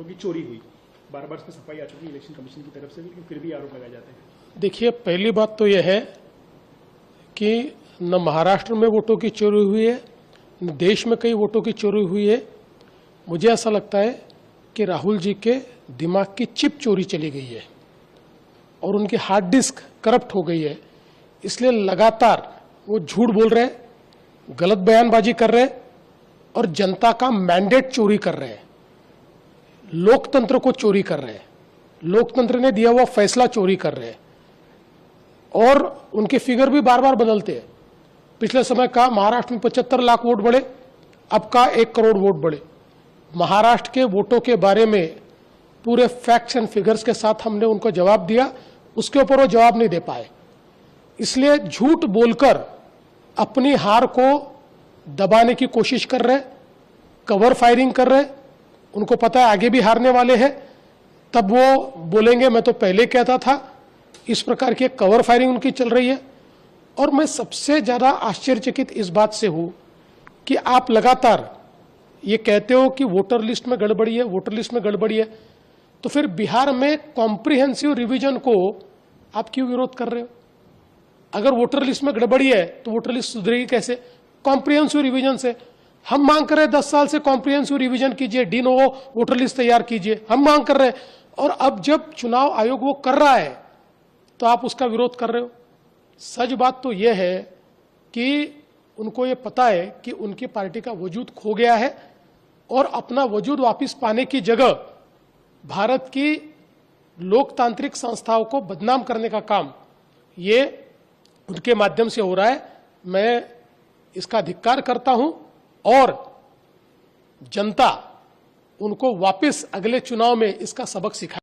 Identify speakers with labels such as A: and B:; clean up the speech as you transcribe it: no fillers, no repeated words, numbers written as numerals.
A: की चोरी हुई। बार बार इस पर सफाई आ चुकी है इलेक्शन कमीशन की तरफ से, लेकिन फिर भी आरोप लगाए जाते हैं।
B: देखिए, पहली बात तो यह है कि न महाराष्ट्र में वोटों की चोरी हुई है, न देश में कई वोटों की चोरी हुई है। मुझे ऐसा लगता है कि राहुल जी के दिमाग की चिप चोरी चली गई है और उनकी हार्ड डिस्क करप्ट हो गई है। इसलिए लगातार वो झूठ बोल रहे हैं, गलत बयानबाजी कर रहे हैं और जनता का मैंडेट चोरी कर रहे हैं, लोकतंत्र को चोरी कर रहे हैं, लोकतंत्र ने दिया हुआ फैसला चोरी कर रहे हैं। और उनके फिगर भी बार बार बदलते हैं। पिछले समय का महाराष्ट्र में 75 लाख वोट बढ़े, अब का 1 करोड़ वोट बढ़े। महाराष्ट्र के वोटों के बारे में पूरे फैक्ट्स एंड फिगर्स के साथ हमने उनको जवाब दिया, उसके ऊपर वो जवाब नहीं दे पाए। इसलिए झूठ बोलकर अपनी हार को दबाने की कोशिश कर रहे, कवर फायरिंग कर रहे। उनको पता है आगे भी हारने वाले हैं, तब वो बोलेंगे मैं तो पहले कहता था। इस प्रकार की कवर फायरिंग उनकी चल रही है। और मैं सबसे ज्यादा आश्चर्यचकित इस बात से हूं कि आप लगातार ये कहते हो कि वोटर लिस्ट में गड़बड़ी है, वोटर लिस्ट में गड़बड़ी है, तो फिर बिहार में कॉम्प्रिहेंसिव रिवीजन को आप क्यों विरोध कर रहे हो? अगर वोटर लिस्ट में गड़बड़ी है तो वोटर लिस्ट सुधरेगी कैसे? कॉम्प्रिहेंसिव रिवीजन से। हम मांग कर रहे हैं 10 साल से कॉम्प्रिहेंसिव रिवीजन कीजिए, डी नोवो वोटर लिस्ट तैयार कीजिए, हम मांग कर रहे हैं। और अब जब चुनाव आयोग वो कर रहा है तो आप उसका विरोध कर रहे हो। सच बात तो यह है कि उनको ये पता है कि उनकी पार्टी का वजूद खो गया है और अपना वजूद वापस पाने की जगह भारत की लोकतांत्रिक संस्थाओं को बदनाम करने का काम ये उनके माध्यम से हो रहा है। मैं इसका धिक्कार करता हूं और जनता उनको वापस अगले चुनाव में इसका सबक सिखाए।